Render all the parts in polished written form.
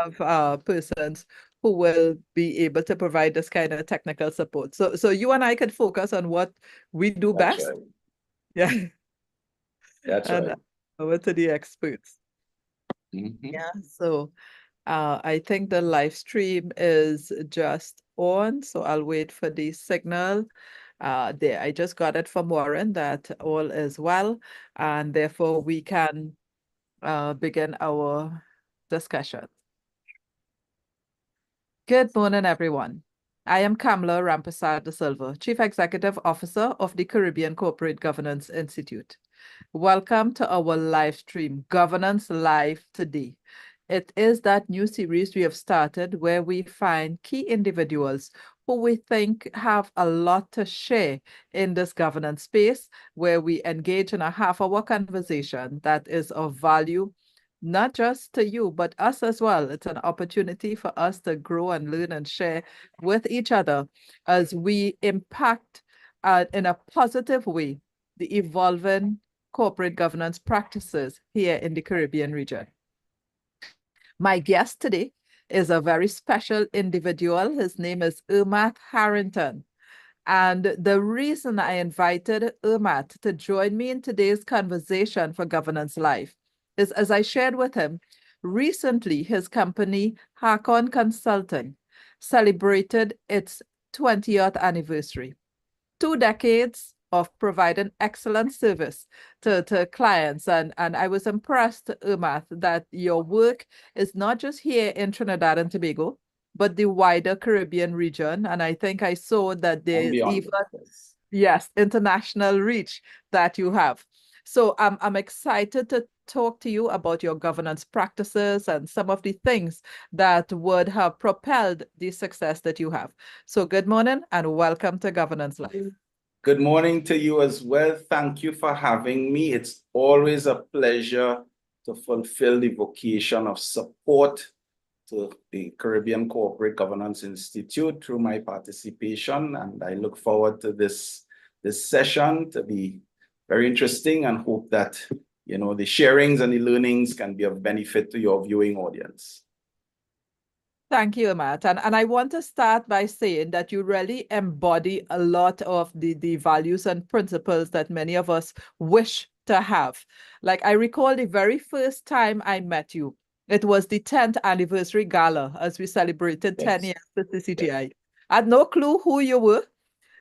have persons who will be able to provide this kind of technical support. So you and I could focus on what we do That's best. right. Yeah. That's And right. over to the experts. Mhm. Yeah. So I think the live stream is just on, so I'll wait for the signal. There, I just got it from Warren that all is well, and therefore we can begin our discussion. Good morning, everyone. I am Kamla Rampersad de Silva, Chief Executive Officer of the Caribbean Corporate Governance Institute. Welcome to our live stream, Governance Live Today. It is that new series we have started where we find key individuals who we think have a lot to share in this governance space, where we engage in a half-hour conversation that is of value not just to you, but us as well. It's an opportunity for us to grow and learn and share with each other as we impact in a positive way the evolving corporate governance practices here in the Caribbean region. My guest today is a very special individual. His name is Ermath Harrington. And the reason I invited Ermath to join me in today's conversation for Governance Live is, as I shared with him, recently his company, Hakon Consulting, celebrated its 20th anniversary. 2 decades of providing excellent service to clients. And I was impressed, Ermath, that your work is not just here in Trinidad and Tobago, but the wider Caribbean region. And I think I saw that there's even, yes, international reach that you have. So I'm excited to talk to you about your governance practices and some of the things that would have propelled the success that you have. So good morning and welcome to Governance Live. Good morning to you as well. Thank you for having me. It's always a pleasure to fulfill the vocation of support to the Caribbean Corporate Governance Institute through my participation. And I look forward to this session to be very interesting and hope that, the sharings and the learnings can be of benefit to your viewing audience. Thank you, Matt. And I want to start by saying that you really embody a lot of the values and principles that many of us wish to have. Like I recall the very first time I met you, it was the 10th anniversary gala as we celebrated 10 years at CCGI. I had no clue who you were.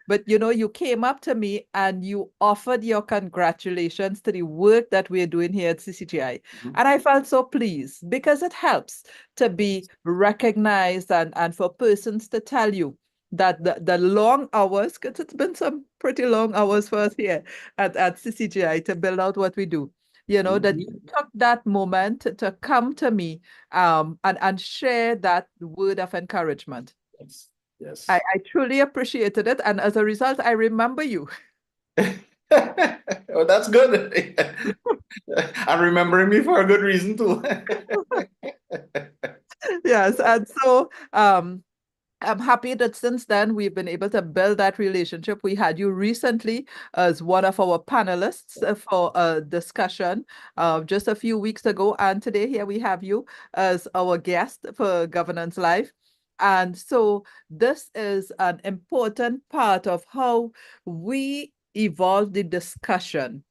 But you came up to me and you offered your congratulations to the work that we're doing here at CCGI. Mhm. And I felt so pleased because it helps to be recognized and for persons to tell you that the long hours, because it's been some pretty long hours for us here at CCGI to build out what we do. That you took that moment to come to me and share that word of encouragement. Yes. Yes. I truly appreciated it. And as a result, I remember you. Well, that's good. I'm remembering me for a good reason too. Yes. And so I'm happy that since then we've been able to build that relationship. We had you recently as one of our panelists for a discussion just a few weeks ago. And today here we have you as our guest for Governance Live. And so this is an important part of how we evolve the discussion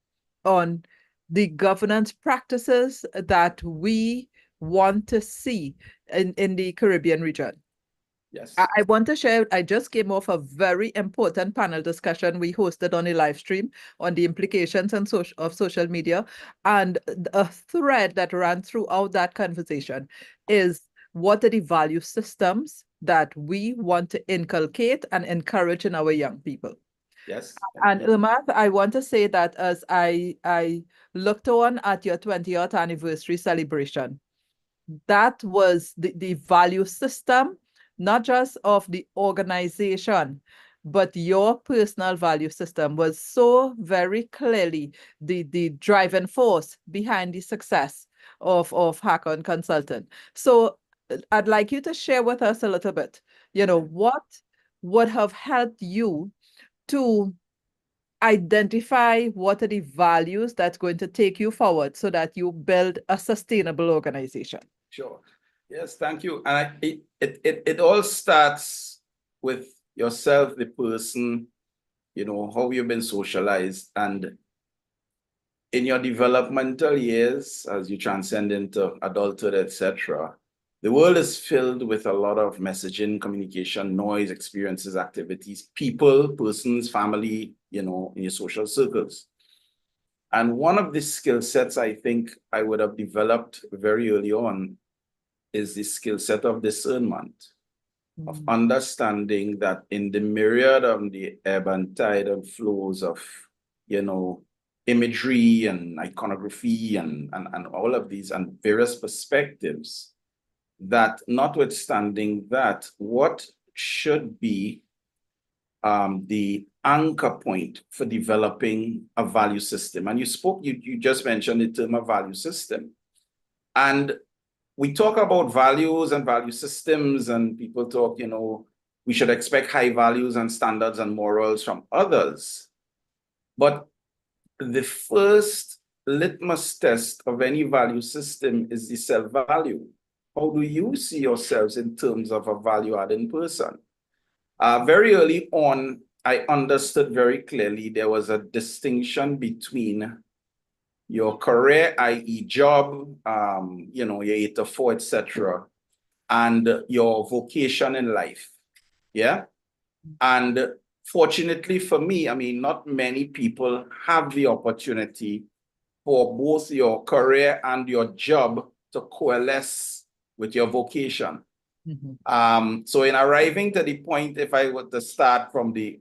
on the governance practices that we want to see in the Caribbean region. Yes. I want to share, I just came off a very important panel discussion we hosted on a live stream on the implications of social media. And a thread that ran throughout that conversation is what are the value systems that we want to inculcate and encourage in our young people. Yes. And Ermath, I want to say that as I looked on at your 20th anniversary celebration, that was the value system, not just of the organization, but your personal value system was so very clearly the driving force behind the success of Hakon Consulting. So I'd like you to share with us a little bit, what would have helped you to identify what are the values that's going to take you forward so that you build a sustainable organization. Sure. Yes, thank you. And it all starts with yourself, the person, how you've been socialized. And in your developmental years, as you transcend into adulthood, etc., the world is filled with a lot of messaging, communication, noise, experiences, activities, people, persons, family, in your social circles. And one of the skill sets I think I would have developed very early on is the skill set of discernment, of understanding that in the myriad of the ebb and tide and flows of, imagery and iconography and all of these and various perspectives, that notwithstanding that, what should be the anchor point for developing a value system? And you just mentioned the term of value system. And we talk about values and value systems, and people talk, we should expect high values and standards and morals from others. But the first litmus test of any value system is the self-value. How do you see yourselves in terms of a value-adding person? Very early on, I understood very clearly there was a distinction between your career, i.e. job, your 8 to 4, etc., and your vocation in life. Yeah. And fortunately for me, I mean, not many people have the opportunity for both your career and your job to coalesce with your vocation. So in arriving to the point, if I were to start from the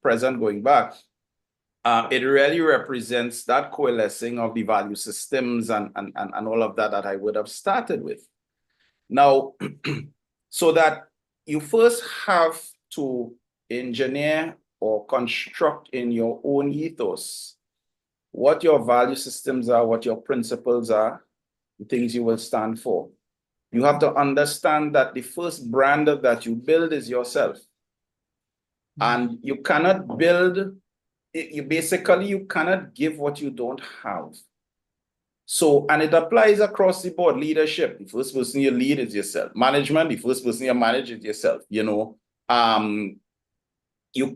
present going back, it really represents that coalescing of the value systems and all of that I would have started with. Now, so that you first have to engineer or construct in your own ethos what your value systems are, what your principles are, the things you will stand for. You have to understand that the first brand that you build is yourself. And you cannot build, you cannot give what you don't have. So, and it applies across the board. Leadership, the first person you lead is yourself. Management, the first person you manage is yourself. You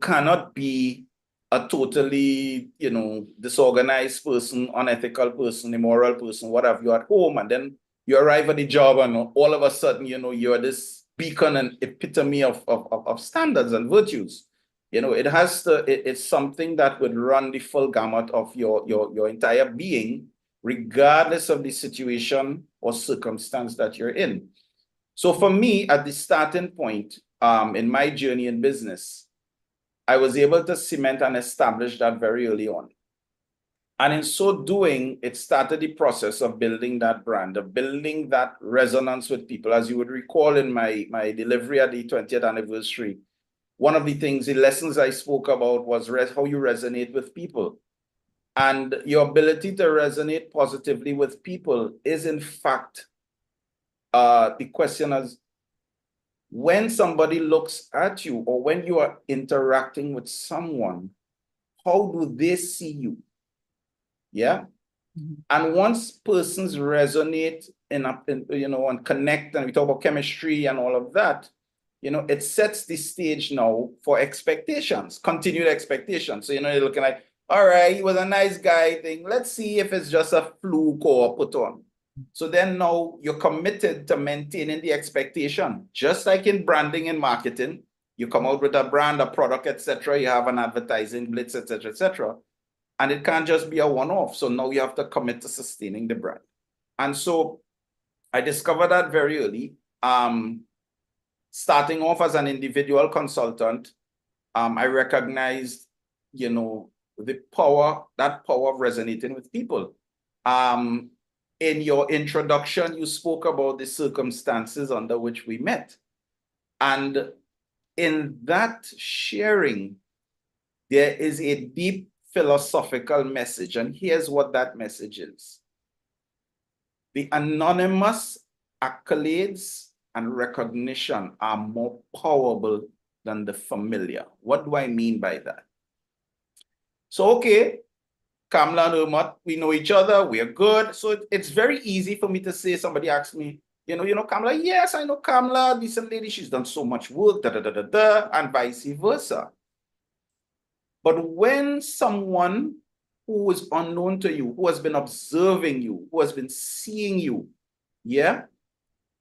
cannot be a totally, disorganized person, unethical person, immoral person, whatever. You're at home and then you arrive at the job and all of a sudden, you're this beacon and epitome of standards and virtues. It's something that would run the full gamut of your entire being, regardless of the situation or circumstance that you're in. So for me, at the starting point, in my journey in business, I was able to cement and establish that very early on. And in so doing, it started the process of building that brand, of building that resonance with people. As you would recall in my delivery at the 20th anniversary, one of the things, the lessons I spoke about was how you resonate with people. And your ability to resonate positively with people is, in fact, the question is, when somebody looks at you or when you are interacting with someone, how do they see you? Yeah. And once persons resonate and connect, and we talk about chemistry and all of that, it sets the stage now for expectations, continued expectations. So, you're looking like, all right, he was a nice guy thing. Let's see if it's just a fluke or put on. So then now you're committed to maintaining the expectation, just like in branding and marketing. You come out with a brand, a product, etc. You have an advertising blitz, etc., etc. And it can't just be a one-off. So now you have to commit to sustaining the brand. And so I discovered that very early. Starting off as an individual consultant, I recognized, the power of resonating with people. In your introduction, you spoke about the circumstances under which we met. And in that sharing, there is a deep philosophical message. And here's what that message is. The anonymous accolades and recognition are more powerful than the familiar. What do I mean by that? So, okay, Kamla and Ermath, we know each other, we're good. So it's very easy for me to say, somebody asks me, Kamla, yes, I know Kamla, decent lady, she's done so much work, and vice versa. But when someone who is unknown to you, who has been observing you, who has been seeing you, yeah,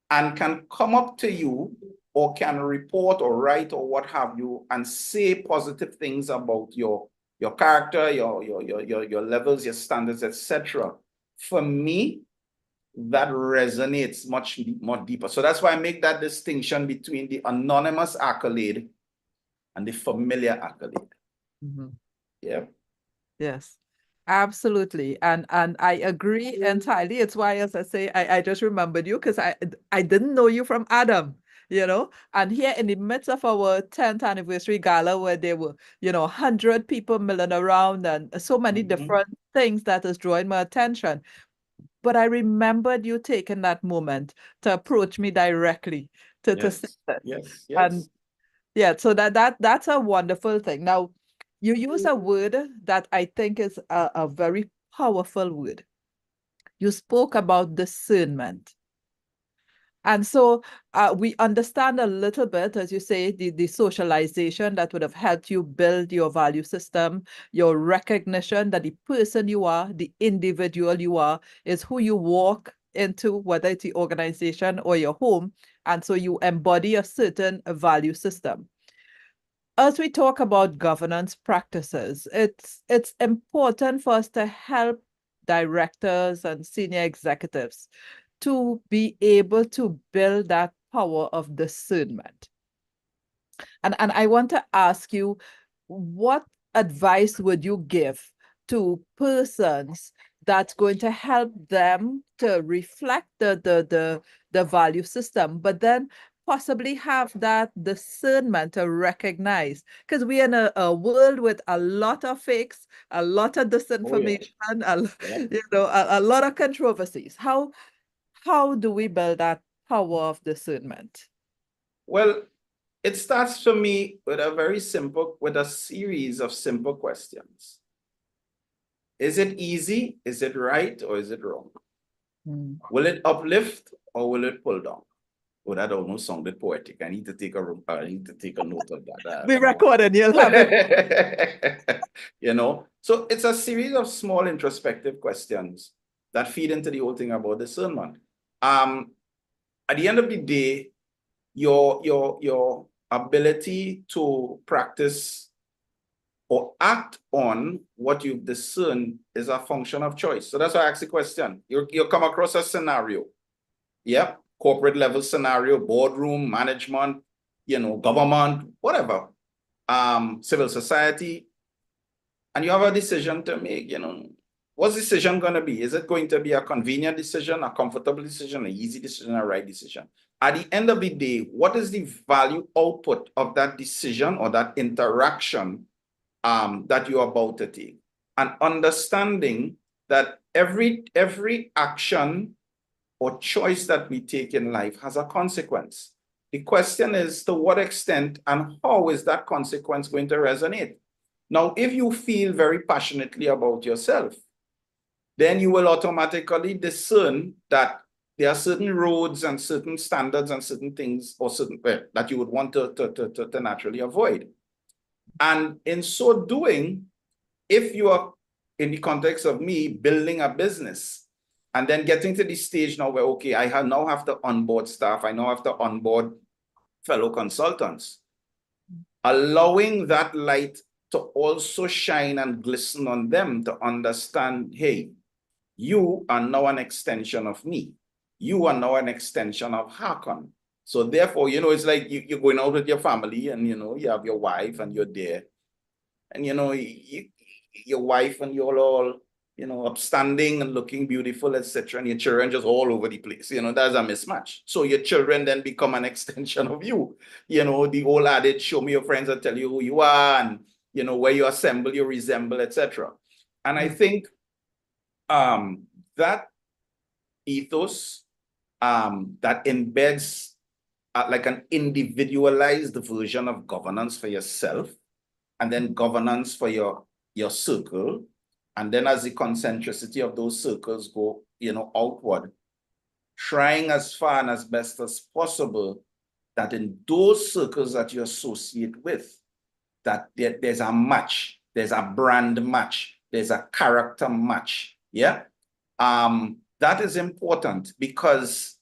and can come up to you or can report or write or what have you and say positive things about your character, your levels, your standards, etc. For me, that resonates much more deeper. So that's why I make that distinction between the anonymous accolade and the familiar accolade. Mm-hmm. Yeah. Yes, absolutely. And I agree entirely. It's why, as I say, I just remembered you because I didn't know you from Adam, and here in the midst of our 10th anniversary gala where there were, 100 people milling around and so many different things that is drawing my attention. But I remembered you taking that moment to approach me directly to say that. Yes. And yeah, so that's a wonderful thing. Now, you use a word that I think is a very powerful word. You spoke about discernment. And so we understand a little bit, as you say, the socialization that would have helped you build your value system, your recognition that the person you are, the individual you are, is who you walk into, whether it's the organization or your home. And so you embody a certain value system. As we talk about governance practices, it's important for us to help directors and senior executives to be able to build that power of discernment. And I want to ask you, what advice would you give to persons that's going to help them to reflect the value system, but then possibly have that discernment to recognize? Because we're in a world with a lot of fakes, a lot of disinformation, a lot of controversies. How do we build that power of discernment? Well, it starts for me with a series of simple questions. Is it easy? Is it right? Or is it wrong? Will it uplift or will it pull down? Oh, that almost sounded poetic. I need to take a note of that. We record and you'll have it. So it's a series of small introspective questions that feed into the whole thing about discernment. At the end of the day, your ability to practice or act on what you've discerned is a function of choice. So that's why I asked the question. You come across a scenario. Yep. Corporate level scenario, boardroom, management, government, whatever, civil society, and you have a decision to make, what's the decision going to be? Is it going to be a convenient decision, a comfortable decision, an easy decision, a right decision? At the end of the day, what is the value output of that decision or that interaction that you're about to take? And understanding that every action or choice that we take in life has a consequence. The question is, to what extent and how is that consequence going to resonate? Now, if you feel very passionately about yourself, then you will automatically discern that there are certain roads and certain standards and certain things or certain that you would want to naturally avoid. And in so doing, if you are in the context of me building a business and then getting to the stage now where, okay, I now have to onboard staff, I now have to onboard fellow consultants, allowing that light to also shine and glisten on them to understand, hey, you are now an extension of me. You are now an extension of Hakon. So therefore, it's like you're going out with your family and, you have your wife and you're there. And, your wife and you're all, upstanding and looking beautiful, etc. And your children just all over the place. That's a mismatch. So your children then become an extension of you. The old adage, show me your friends, I'll tell you who you are. And, where you assemble, you resemble, etc. And I think that ethos that embeds like an individualized version of governance for yourself, and then governance for your circle, and then as the concentricity of those circles go outward, trying as far and as best as possible that in those circles that you associate with, that there's a match, there's a brand match, there's a character match. Yeah. That is important because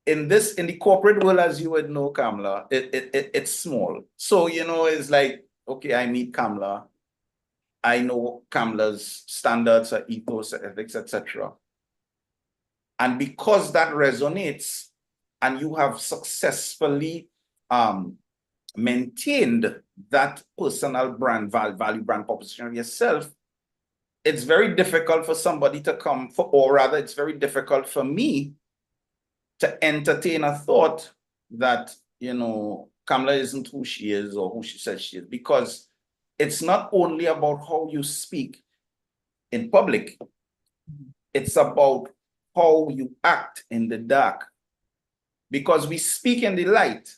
in the corporate world, as you would know, Kamla, it's small. So, it's like, okay, I meet Kamla. I know Kamla's standards, her ethos, her ethics, etc. And because that resonates and you have successfully maintained that personal brand value brand proposition of yourself, it's very difficult for somebody to come for, or rather, it's very difficult for me to entertain a thought that, Kamla isn't who she is or who she says she is, because it's not only about how you speak in public, it's about how you act in the dark. Because we speak in the light,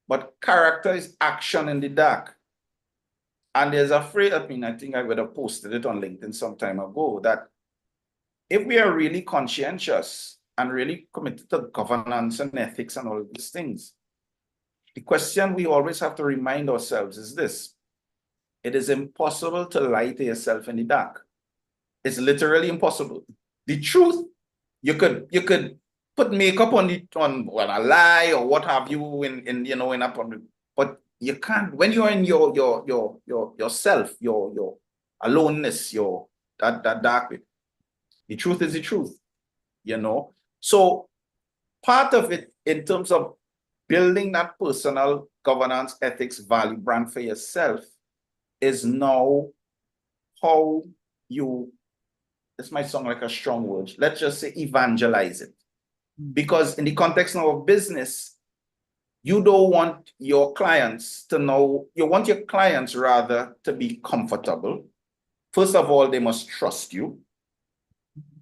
but character is action in the dark. And there's a phrase, I think I would have posted it on LinkedIn some time ago, that if we are really conscientious and really committed to governance and ethics and all of these things, the question we always have to remind ourselves is this: it is impossible to lie to yourself in the dark. It's literally impossible. The truth, you could put makeup on a lie or what have you in a public, but you can't when you're in your yourself, your aloneness, that dark bit. The truth is the truth, So part of it in terms of building that personal governance, ethics, value brand for yourself is now how you, this might sound like a strong word, let's just say evangelize it. Because in the context now of business, you don't want your clients to know, you want your clients rather to be comfortable. First of all, they must trust you.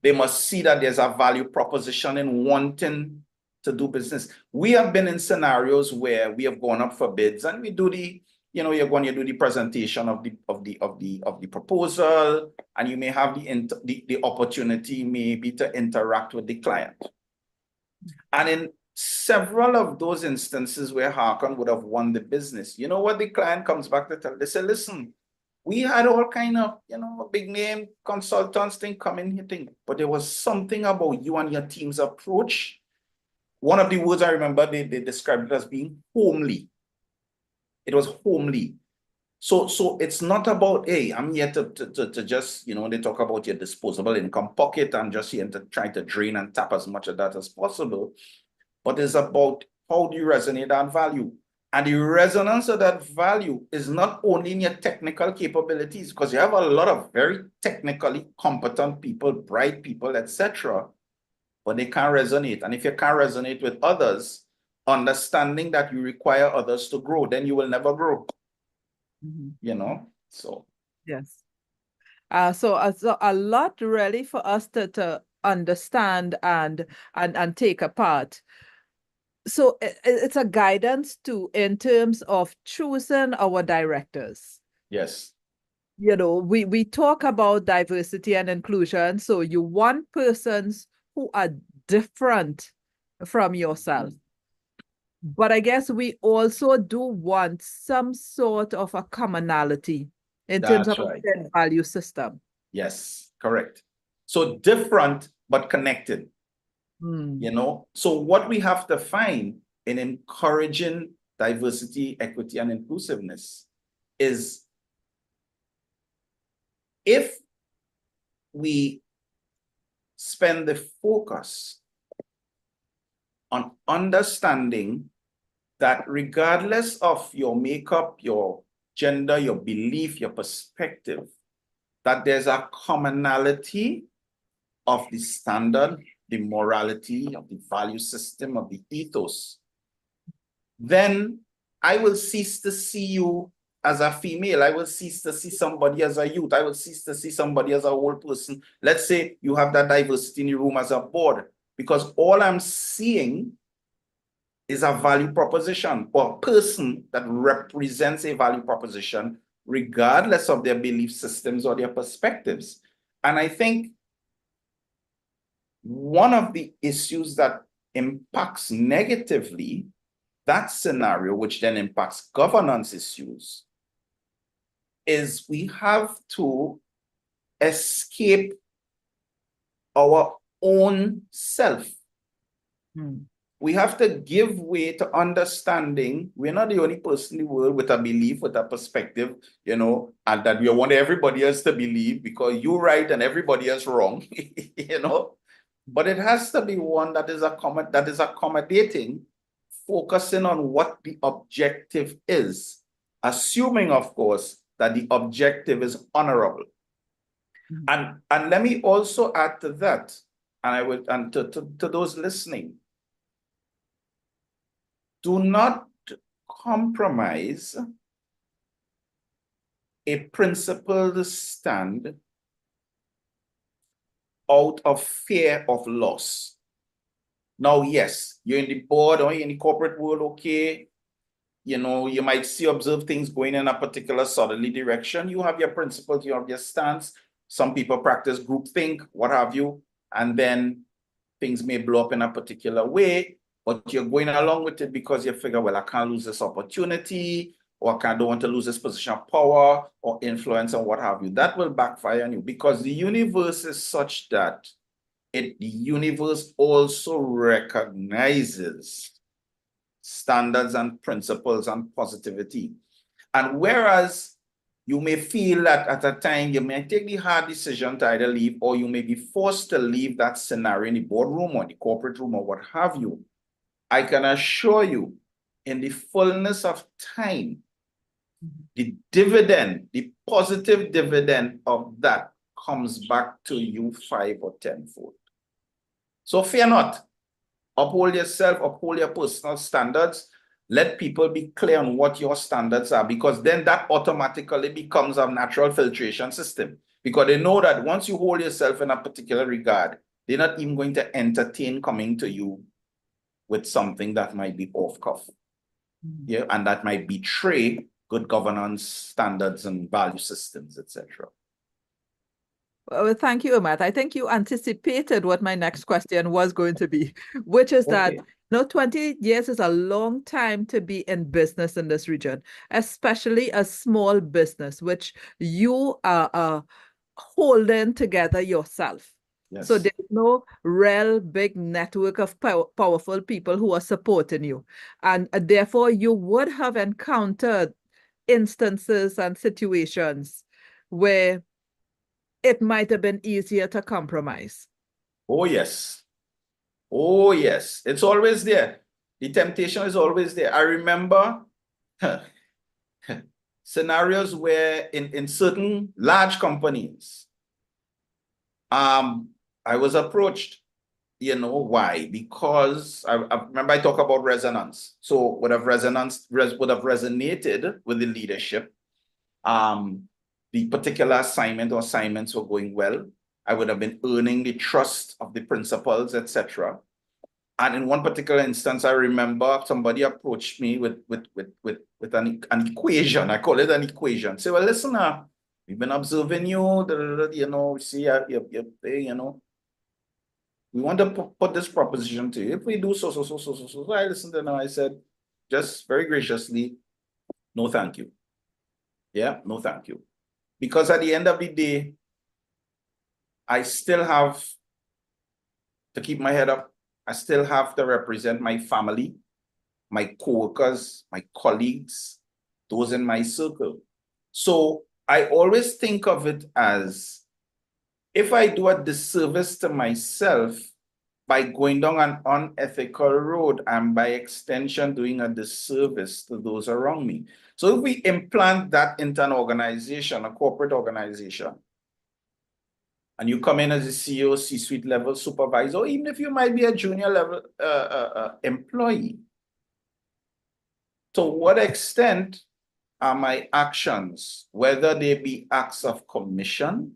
They must see that there's a value proposition in wanting to do business. We have been in scenarios where we have gone up for bids and we do the, you're going to do the presentation of the proposal, and you may have the opportunity maybe to interact with the client. And in several of those instances where Harkon would have won the business, you know what the client comes back to tell? They say, listen, we had all kind of, big name consultants thing coming here, but there was something about you and your team's approach. One of the words I remember, they described it as being homely. It was homely. So it's not about, hey, I'm here to just, they talk about your disposable income pocket, I'm just here to try to drain and tap as much of that as possible. But it's about how do you resonate that value? And the resonance of that value is not only in your technical capabilities, because you have a lot of very technically competent people, bright people, etc., but they can't resonate. And if you can't resonate with others, understanding that you require others to grow, then you will never grow. So. Yes. So a lot really for us to understand and take apart. So it's a guidance too in terms of choosing our directors. Yes. We talk about diversity and inclusion. So you want persons who are different from yourself. But I guess we also do want some sort of a commonality in terms of a value system. Yes, correct. So different, but connected. So what we have to find in encouraging diversity, equity, and inclusiveness is if we spend the focus on understanding that regardless of your makeup, your gender, your belief, your perspective, that there's a commonality of the standard, the morality, of the value system, of the ethos, then I will cease to see you as a female. I will cease to see somebody as a youth. I will cease to see somebody as a old person. Let's say you have that diversity in the room as a board, because all I'm seeing is a value proposition or a person that represents a value proposition, regardless of their belief systems or their perspectives. And I think one of the issues that impacts negatively that scenario, which then impacts governance issues, is we have to escape our own self. We have to give way to understanding we're not the only person in the world with a belief, with a perspective, you know, and that we want everybody else to believe because you're right and everybody else wrong, you know. But it has to be one that is accommodating, focusing on what the objective is, assuming, of course, that the objective is honorable. And let me also add to that, and I would, and to those listening, do not compromise a principled stand out of fear of loss. Now, yes, you're in the board or in the corporate world, okay, you know, you might observe things going in a particular southerly direction. You have your principles, you have your stance. Some people practice groupthink, what have you, and then things may blow up in a particular way, but you're going along with it because you figure, well, I can't lose this opportunity, or I don't want to lose this position of power or influence and what have you. That will backfire on you because the universe is such that the universe also recognizes standards and principles and positivity. And whereas you may feel that at a time you may take the hard decision to either leave or you may be forced to leave that scenario in the boardroom or the corporate room or what have you, I can assure you in the fullness of time, the dividend, the positive dividend of that comes back to you 5 or 10-fold. So fear not. Uphold yourself, uphold your personal standards. Let people be clear on what your standards are, because then that automatically becomes a natural filtration system. Because they know that once you hold yourself in a particular regard, they're not even going to entertain coming to you with something that might be off cuff. Yeah, and that might betray good governance standards and value systems, etc. Well, thank you, Ermath. I think you anticipated what my next question was going to be, which is that, 20 years is a long time to be in business in this region, especially a small business, which you are holding together yourself. Yes. So there's no real big network of powerful people who are supporting you. And therefore, you would have encountered instances and situations where it might have been easier to compromise. Oh, yes. Oh, yes. It's always there. The temptation is always there. I remember scenarios where in certain large companies, I was approached. You know why? Because I remember I talk about resonance. So would have resonated with the leadership. The particular assignment or assignments were going well. I would have been earning the trust of the principals, etc. And in one particular instance, I remember somebody approached me with an equation. I call it an equation. Say, well, listen, we've been observing you, you know, see, you know, we want to put this proposition to you. If we do so, I listened to them. I said, just very graciously, no, thank you. Yeah, no, thank you. Because at the end of the day, I still have to keep my head up. I still have to represent my family, my co-workers, my colleagues, those in my circle. So I always think of it as if I do a disservice to myself by going down an unethical road and by extension doing a disservice to those around me. So if we implant that into an organization, a corporate organization, and you come in as a CEO, C-suite level supervisor, or even if you might be a junior level employee, to what extent are my actions, whether they be acts of commission,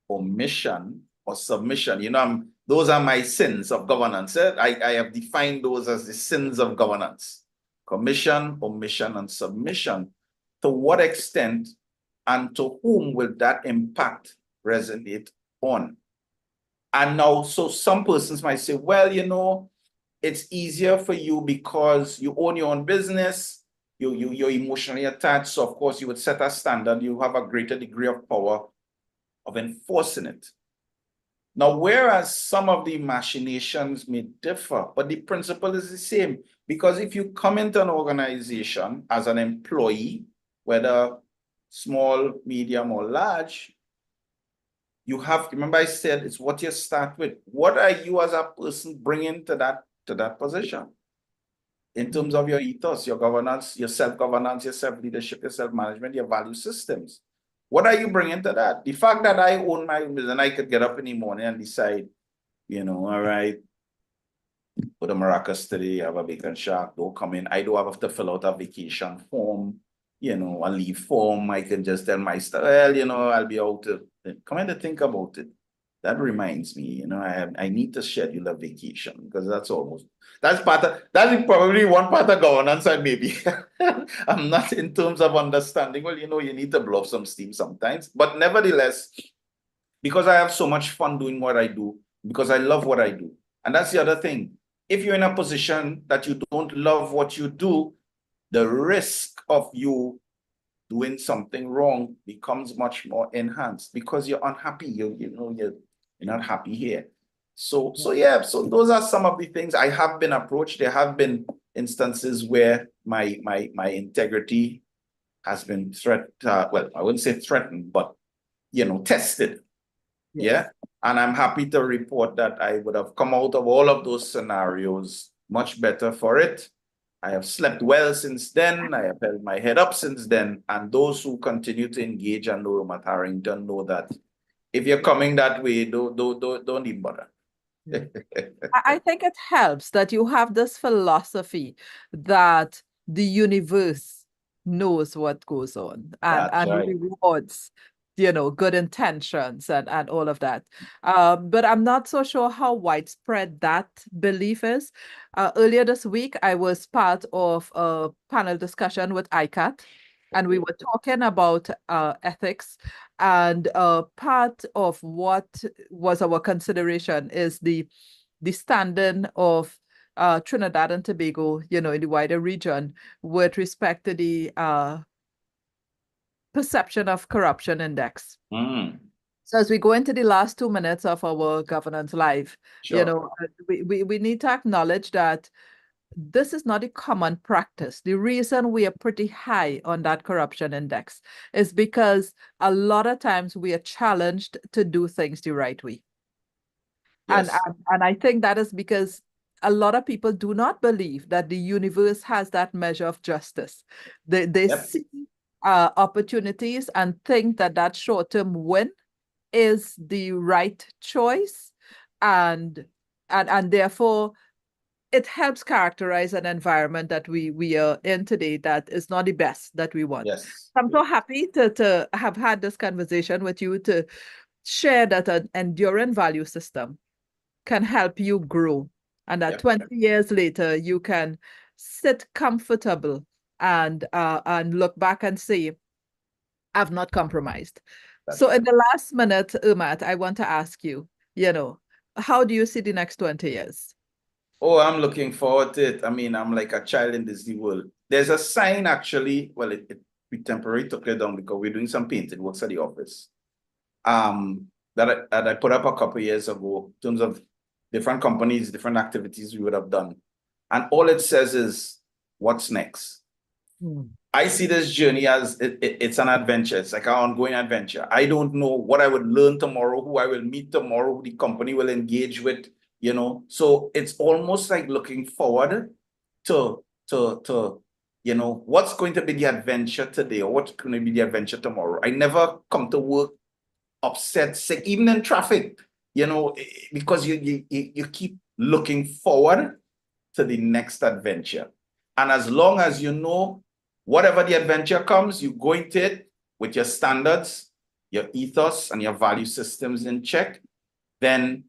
omission, or submission? You know, those are my sins of governance. I have defined those as the sins of governance: commission, omission, and submission. To what extent and to whom will that impact resonate on? And now, so some persons might say, well, you know, it's easier for you because you own your own business, you're emotionally attached. So of course you would set a standard, you have a greater degree of power of enforcing it. Now, whereas some of the machinations may differ, but the principle is the same. Because if you come into an organization as an employee, whether small, medium, or large, you have, remember I said, it's what you start with. What are you as a person bringing to that position? In terms of your ethos, your governance, your self-governance, your self-leadership, your self-management, your value systems. What are you bringing to that? The fact that I own my business and I could get up in the morning and decide, you know, all right, go to Maracas today, have a bacon shack, don't come in. I don't have to fill out a vacation form, you know, a leave form. I can just tell my staff, well, you know, I'll be out to come in to think about it. That reminds me, you know, I need to schedule a vacation because that's probably one part of governance and maybe I'm not in terms of understanding. Well, you know, you need to blow off some steam sometimes, but nevertheless, because I have so much fun doing what I do, because I love what I do. And that's the other thing. If you're in a position that you don't love what you do, the risk of you doing something wrong becomes much more enhanced because you're unhappy. You're not happy here. So yeah, so those are some of the things. I have been approached. There have been instances where my integrity has been threatened. Well, I wouldn't say threatened, but you know, tested. Yes. Yeah. And I'm happy to report that I would have come out of all of those scenarios much better for it. I have slept well since then. I have held my head up since then. And those who continue to engage and know Ermath Harrington know that if you're coming that way, don't even bother. I think it helps that you have this philosophy that the universe knows what goes on and That's right. rewards, you know, good intentions and all of that. But I'm not so sure how widespread that belief is. Earlier this week, I was part of a panel discussion with ICAT, and we were talking about ethics. And part of what was our consideration is the standing of Trinidad and Tobago, you know, in the wider region with respect to the perception of corruption index. Mm, So as we go into the last 2 minutes of our governance live, you sure. know, we need to acknowledge that this is not a common practice. The reason we are pretty high on that corruption index is because a lot of times we are challenged to do things the right way. Yes. And I think that is because a lot of people do not believe that the universe has that measure of justice. They Yep. see opportunities and think that that short-term win is the right choice, and therefore it helps characterize an environment that we are in today that is not the best that we want. Yes. I'm so happy to have had this conversation with you to share that an enduring value system can help you grow, and that Yep. 20 years later you can sit comfortable and look back and say, I've not compromised. That's So right. in the last minute, Ermath, I want to ask you, you know, how do you see the next 20 years? Oh, I'm looking forward to it. I mean, I'm like a child in Disney World. There's a sign actually, well, we temporarily took it down because we're doing some painting works at the office. That I put up a couple of years ago in terms of different companies, different activities we would have done. And all it says is, what's next? I see this journey as it's an adventure. It's like an ongoing adventure. I don't know what I would learn tomorrow, who I will meet tomorrow, who the company will engage with, you know. So it's almost like looking forward to you know, what's going to be the adventure today or what's going to be the adventure tomorrow. I never come to work upset, sick, even in traffic, you know, because you keep looking forward to the next adventure. And as long as you know, whatever the adventure comes, you go into it with your standards, your ethos, and your value systems in check, then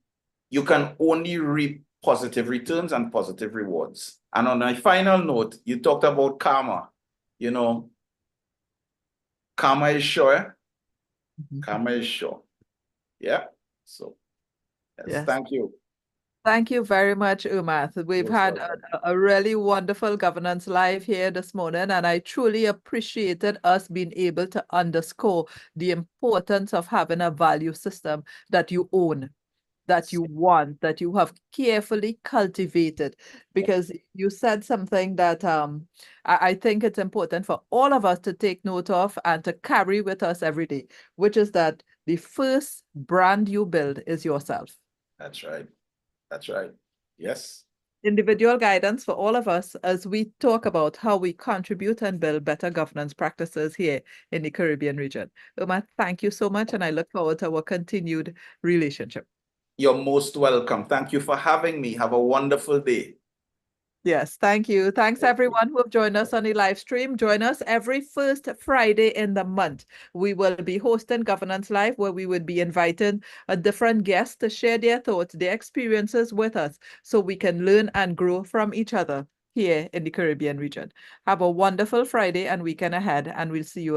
you can only reap positive returns and positive rewards. And on a final note, you talked about karma. You know, karma is sure. Karma is sure. Yeah. So Yes, Yes. thank you. Thank you very much, Ermath. We've Most had welcome. a really wonderful governance live here this morning, and I truly appreciated us being able to underscore the importance of having a value system that you own, that you want, that you have carefully cultivated. Because you said something that I think it's important for all of us to take note of and to carry with us every day, which is that the first brand you build is yourself. That's right. That's right. Yes. Individual guidance for all of us as we talk about how we contribute and build better governance practices here in the Caribbean region. Uma, thank you so much, and I look forward to our continued relationship. You're most welcome. Thank you for having me. Have a wonderful day. Yes, thank you. Thanks Okay. everyone who have joined us on the live stream. Join us every first Friday in the month. We will be hosting Governance Live, where we would be inviting a different guest to share their thoughts, their experiences with us, so we can learn and grow from each other here in the Caribbean region. Have a wonderful Friday and weekend ahead, and we'll see you